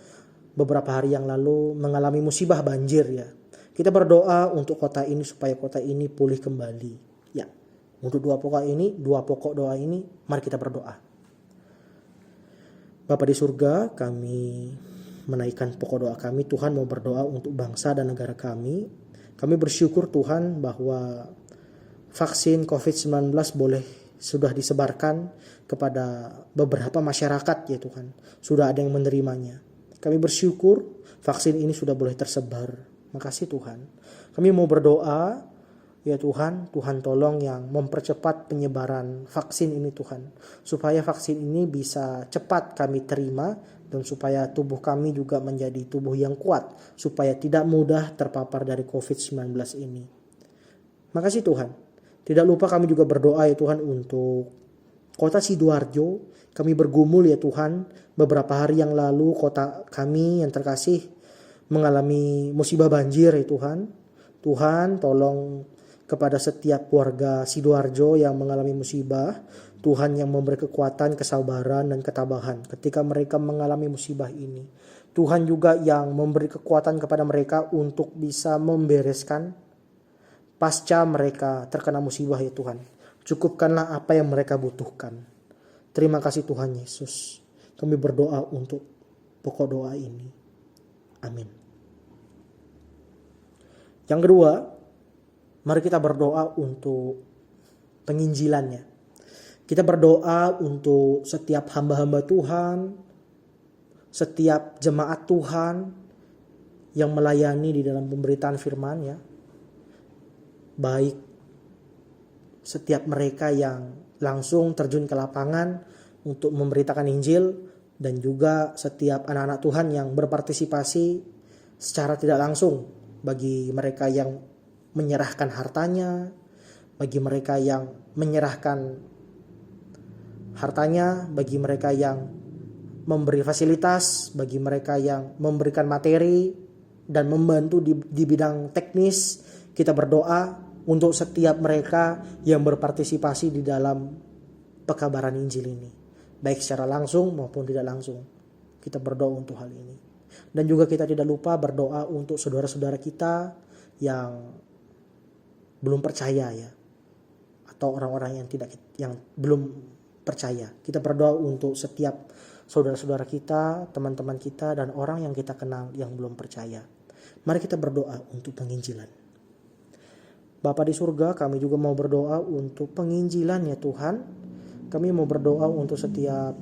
beberapa hari yang lalu mengalami musibah banjir ya. Kita berdoa untuk kota ini supaya kota ini pulih kembali ya. Untuk dua pokok doa ini, mari kita berdoa. Bapa di surga, kami menaikkan pokok doa kami. Tuhan mau berdoa untuk bangsa dan negara kami. Kami bersyukur Tuhan bahwa vaksin COVID-19 sudah disebarkan kepada beberapa masyarakat ya Tuhan. Sudah ada yang menerimanya. Kami bersyukur vaksin ini sudah boleh tersebar. Makasih Tuhan. Kami mau berdoa ya Tuhan, Tuhan tolong yang mempercepat penyebaran vaksin ini Tuhan. Supaya vaksin ini bisa cepat kami terima dan supaya tubuh kami juga menjadi tubuh yang kuat. Supaya tidak mudah terpapar dari COVID-19 ini. Makasih Tuhan. Tidak lupa kami juga berdoa ya Tuhan untuk Kota Sidoarjo, kami bergumul ya Tuhan. Beberapa hari yang lalu kota kami yang terkasih mengalami musibah banjir ya Tuhan. Tuhan tolong kepada setiap warga Sidoarjo yang mengalami musibah. Tuhan yang memberi kekuatan, kesabaran, dan ketabahan ketika mereka mengalami musibah ini. Tuhan juga yang memberi kekuatan kepada mereka untuk bisa membereskan pasca mereka terkena musibah ya Tuhan. Cukupkanlah apa yang mereka butuhkan. Terima kasih Tuhan Yesus. Kami berdoa untuk pokok doa ini. Amin. Yang kedua, mari kita berdoa untuk penginjilannya. Kita berdoa untuk setiap hamba-hamba Tuhan, setiap jemaat Tuhan yang melayani di dalam pemberitaan firman ya. Baik setiap mereka yang langsung terjun ke lapangan untuk memberitakan Injil, dan juga setiap anak-anak Tuhan yang berpartisipasi secara tidak langsung, bagi mereka yang menyerahkan hartanya, bagi mereka yang menyerahkan hartanya, bagi mereka yang memberi fasilitas, bagi mereka yang memberikan materi dan membantu di bidang teknis. Kita berdoa untuk setiap mereka yang berpartisipasi di dalam pekabaran Injil ini, baik secara langsung maupun tidak langsung. Kita berdoa untuk hal ini. Dan juga kita tidak lupa berdoa untuk saudara-saudara kita yang belum percaya ya, atau orang-orang yang belum percaya. Kita berdoa untuk setiap saudara-saudara kita, teman-teman kita, dan orang yang kita kenal yang belum percaya. Mari kita berdoa untuk penginjilan. Bapa di surga, kami juga mau berdoa untuk penginjilan ya Tuhan. Kami mau berdoa untuk setiap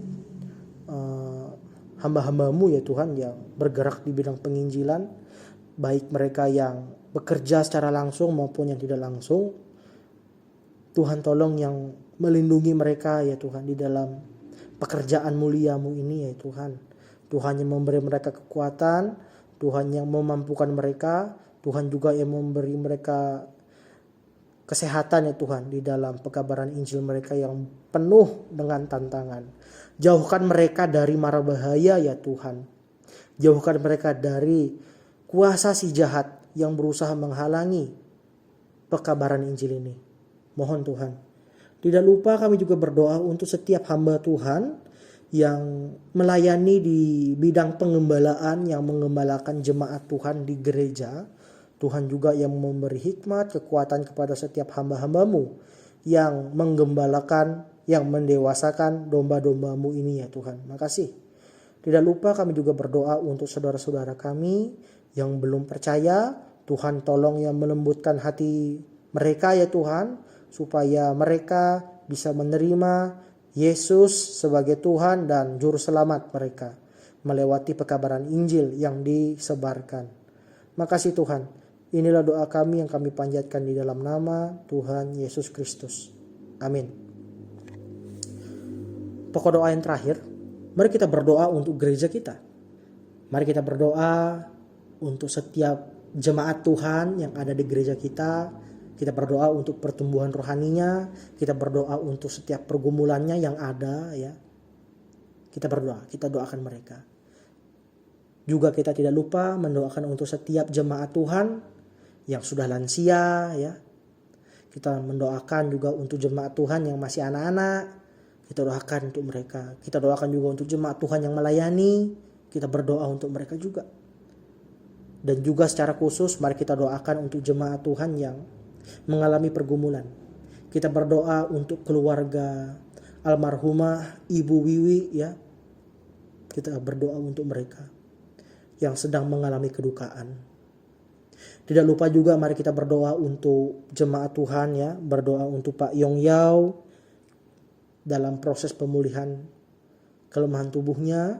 hamba-hambamu ya Tuhan yang bergerak di bidang penginjilan, baik mereka yang bekerja secara langsung maupun yang tidak langsung. Tuhan tolong yang melindungi mereka ya Tuhan di dalam pekerjaan mulia-Mu ini ya Tuhan. Tuhan yang memberi mereka kekuatan, Tuhan yang memampukan mereka, Tuhan juga yang memberi mereka kesehatan ya Tuhan di dalam pekabaran Injil mereka yang penuh dengan tantangan. Jauhkan mereka dari mara bahaya ya Tuhan. Jauhkan mereka dari kuasa si jahat yang berusaha menghalangi pekabaran Injil ini. Mohon Tuhan. Tidak lupa kami juga berdoa untuk setiap hamba Tuhan yang melayani di bidang pengembalaan, yang mengembalakan jemaat Tuhan di gereja. Tuhan juga yang memberi hikmat, kekuatan kepada setiap hamba-hamba-Mu yang menggembalakan, yang mendewasakan domba-domba-Mu ini ya Tuhan. Makasih. Tidak lupa kami juga berdoa untuk saudara-saudara kami yang belum percaya. Tuhan tolong yang melembutkan hati mereka ya Tuhan, supaya mereka bisa menerima Yesus sebagai Tuhan dan Juru Selamat mereka melewati pekabaran Injil yang disebarkan. Makasih Tuhan. Inilah doa kami yang kami panjatkan di dalam nama Tuhan Yesus Kristus. Amin. Pokok doa yang terakhir, mari kita berdoa untuk gereja kita. Mari kita berdoa untuk setiap jemaat Tuhan yang ada di gereja kita. Kita berdoa untuk pertumbuhan rohaninya. Kita berdoa untuk setiap pergumulannya yang ada ya. Kita berdoa, kita doakan mereka. Juga kita tidak lupa mendoakan untuk setiap jemaat Tuhan yang sudah lansia ya. Kita mendoakan juga untuk jemaat Tuhan yang masih anak-anak. Kita doakan untuk mereka. Kita doakan juga untuk jemaat Tuhan yang melayani. Kita berdoa untuk mereka juga. Dan juga secara khusus mari kita doakan untuk jemaat Tuhan yang mengalami pergumulan. Kita berdoa untuk keluarga almarhumah Ibu Wiwi ya. Kita berdoa untuk mereka yang sedang mengalami kedukaan. Tidak lupa juga mari kita berdoa untuk jemaat Tuhan ya, berdoa untuk Pak Yong Yao dalam proses pemulihan kelemahan tubuhnya.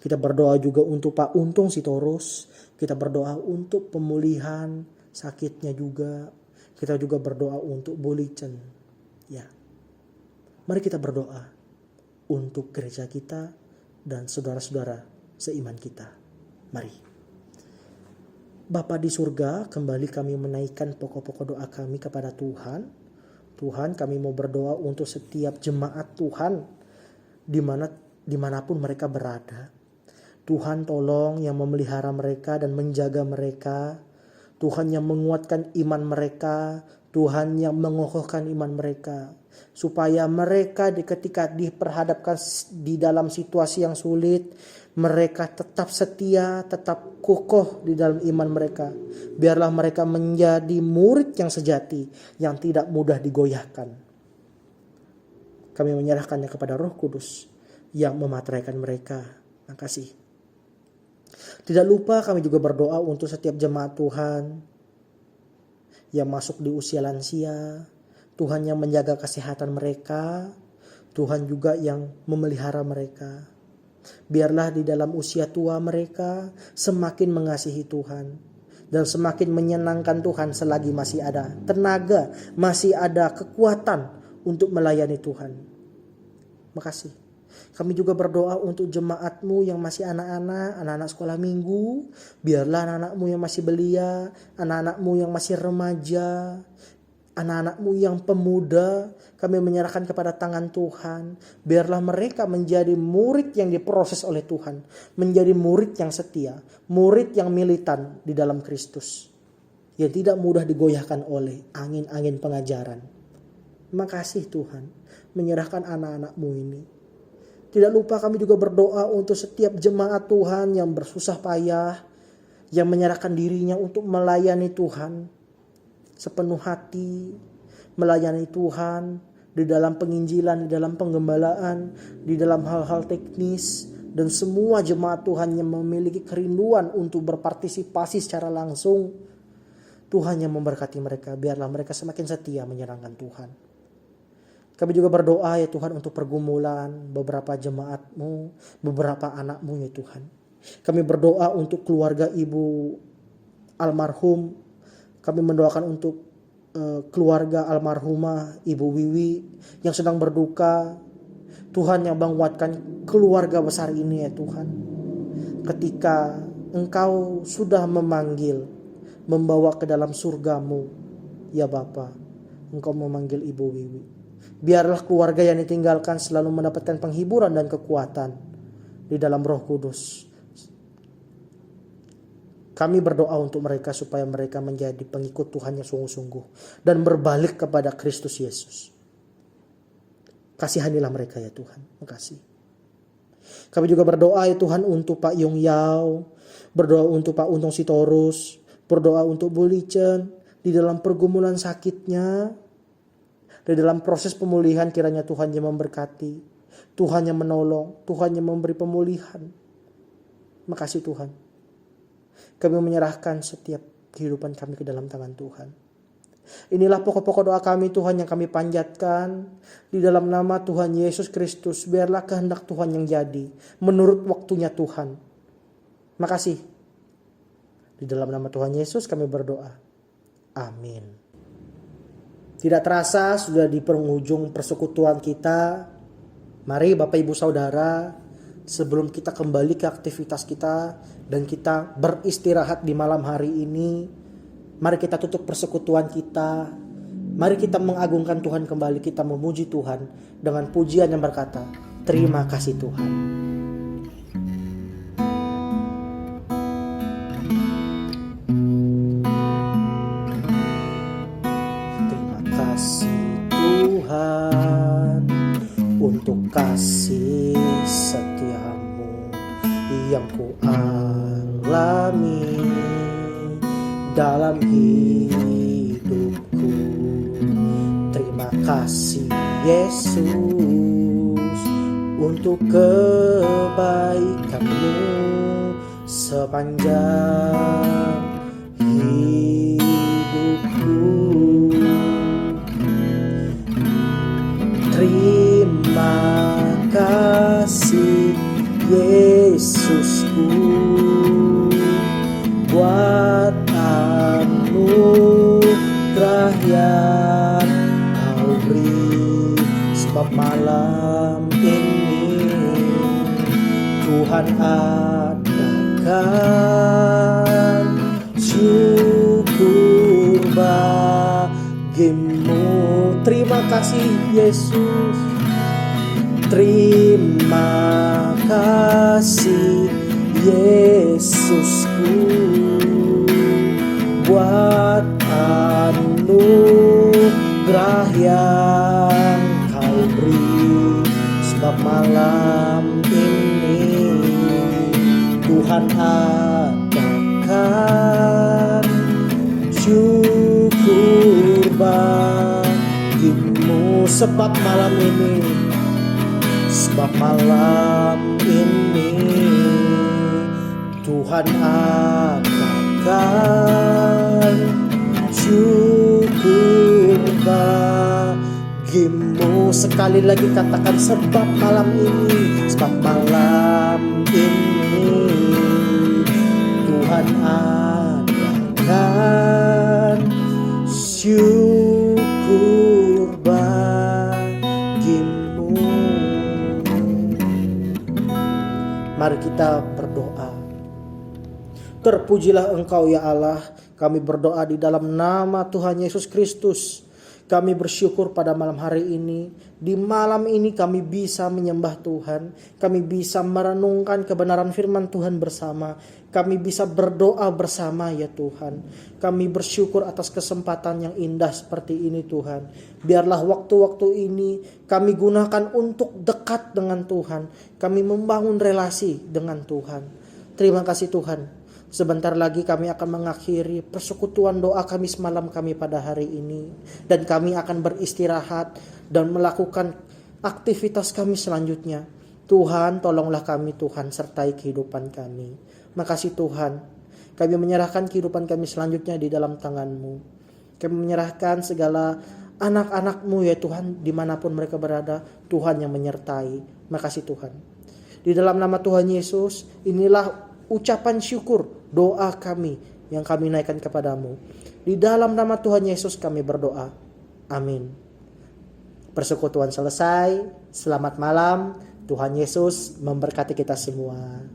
Kita berdoa juga untuk Pak Untung Sitorus. Kita berdoa untuk pemulihan sakitnya juga. Kita juga berdoa untuk Bu Licen. Ya. Mari kita berdoa untuk gereja kita dan saudara-saudara seiman kita. Mari. Bapa di surga, kembali kami menaikkan pokok-pokok doa kami kepada Tuhan. Tuhan, kami mau berdoa untuk setiap jemaat Tuhan dimanapun mereka berada. Tuhan, tolong yang memelihara mereka dan menjaga mereka. Tuhan yang menguatkan iman mereka. Tuhan yang mengokohkan iman mereka. Supaya mereka ketika diperhadapkan di dalam situasi yang sulit, mereka tetap setia, tetap kokoh di dalam iman mereka. Biarlah mereka menjadi murid yang sejati, yang tidak mudah digoyahkan. Kami menyerahkannya kepada Roh Kudus yang memateraikan mereka. Terima kasih. Tidak lupa kami juga berdoa untuk setiap jemaat Tuhan yang masuk di usia lansia. Tuhan yang menjaga kesehatan mereka. Tuhan juga yang memelihara mereka. Biarlah di dalam usia tua mereka semakin mengasihi Tuhan dan semakin menyenangkan Tuhan selagi masih ada tenaga, masih ada kekuatan untuk melayani Tuhan. Makasih. Kami juga berdoa untuk jemaat-Mu yang masih anak-anak sekolah minggu. Biarlah anak-anak-Mu yang masih belia, anak-anak-Mu yang masih remaja, anak-anak-Mu yang pemuda, kami menyerahkan kepada tangan Tuhan. Biarlah mereka menjadi murid yang diproses oleh Tuhan. Menjadi murid yang setia. Murid yang militan di dalam Kristus. Yang tidak mudah digoyahkan oleh angin-angin pengajaran. Makasih Tuhan. Menyerahkan anak-anak-Mu ini. Tidak lupa kami juga berdoa untuk setiap jemaat Tuhan yang bersusah payah. Yang menyerahkan dirinya untuk melayani Tuhan. Sepenuh hati melayani Tuhan di dalam penginjilan, di dalam penggembalaan, di dalam hal-hal teknis, dan semua jemaat Tuhan yang memiliki kerinduan untuk berpartisipasi secara langsung. Tuhan yang memberkati mereka, biarlah mereka semakin setia menyenangkan Tuhan. Kami juga berdoa ya Tuhan untuk pergumulan beberapa jemaat-Mu, beberapa anak-Mu ya Tuhan. Kami berdoa untuk keluarga ibu almarhum. Kami mendoakan untuk keluarga almarhumah Ibu Wiwi yang sedang berduka. Tuhan yang menguatkan keluarga besar ini ya Tuhan. Ketika Engkau sudah memanggil, membawa ke dalam surga-Mu, ya Bapa, Engkau memanggil Ibu Wiwi. Biarlah keluarga yang ditinggalkan selalu mendapatkan penghiburan dan kekuatan di dalam Roh Kudus. Kami berdoa untuk mereka supaya mereka menjadi pengikut Tuhan yang sungguh-sungguh dan berbalik kepada Kristus Yesus. Kasihanilah mereka ya Tuhan. Makasih. Kami juga berdoa ya Tuhan untuk Pak Yong Yao, berdoa untuk Pak Untung Sitorus, berdoa untuk Bu Licen di dalam pergumulan sakitnya, di dalam proses pemulihan kiranya Tuhan yang memberkati, Tuhan yang menolong, Tuhan yang memberi pemulihan. Makasih Tuhan. Kami menyerahkan setiap kehidupan kami ke dalam tangan Tuhan. Inilah pokok-pokok doa kami Tuhan yang kami panjatkan. Di dalam nama Tuhan Yesus Kristus. Biarlah kehendak Tuhan yang jadi. Menurut waktunya Tuhan. Makasih. Di dalam nama Tuhan Yesus kami berdoa. Amin. Tidak terasa sudah di penghujung persekutuan kita. Mari Bapak Ibu Saudara, sebelum kita kembali ke aktivitas kita dan kita beristirahat di malam hari ini, mari kita tutup persekutuan kita. Mari kita mengagungkan Tuhan kembali, kita memuji Tuhan dengan pujian yang berkata, terima kasih Tuhan. Terima kasih Tuhan untuk kasih setiamu yang ku alami dalam hidupku. Terima kasih Yesus untuk kebaikanmu sepanjang hidupku. Terima kasih Yesusku buat anugerah yang Kau beri, sebab malam ini Tuhan adakan syukur bagimu Terima kasih Yesus. Terima kasih Yesusku buat anugerah yang Kau beri. Sebab malam ini Tuhan adakan syukur bagimu. Sebab malam ini Tuhan adakan syukur bagimu. Sekali lagi katakan, sebab malam ini Tuhan adakan syukur bagimu. Mari kita berdoa. Terpujilah Engkau ya Allah. Kami berdoa di dalam nama Tuhan Yesus Kristus. Kami bersyukur pada malam hari ini. Di malam ini kami bisa menyembah Tuhan. Kami bisa merenungkan kebenaran firman Tuhan bersama. Kami bisa berdoa bersama ya Tuhan. Kami bersyukur atas kesempatan yang indah seperti ini Tuhan. Biarlah waktu-waktu ini kami gunakan untuk dekat dengan Tuhan. Kami membangun relasi dengan Tuhan. Terima kasih Tuhan. Sebentar lagi kami akan mengakhiri persekutuan doa kami semalam kami pada hari ini. Dan kami akan beristirahat dan melakukan aktivitas kami selanjutnya. Tuhan, tolonglah kami Tuhan, sertai kehidupan kami. Makasih Tuhan, kami menyerahkan kehidupan kami selanjutnya di dalam tangan-Mu. Kami menyerahkan segala anak-anak-Mu ya Tuhan, dimanapun mereka berada, Tuhan yang menyertai. Makasih Tuhan. Di dalam nama Tuhan Yesus, inilah ucapan syukur doa kami yang kami naikkan kepadamu. Di dalam nama Tuhan Yesus kami berdoa. Amin. Persekutuan selesai. Selamat malam. Tuhan Yesus memberkati kita semua.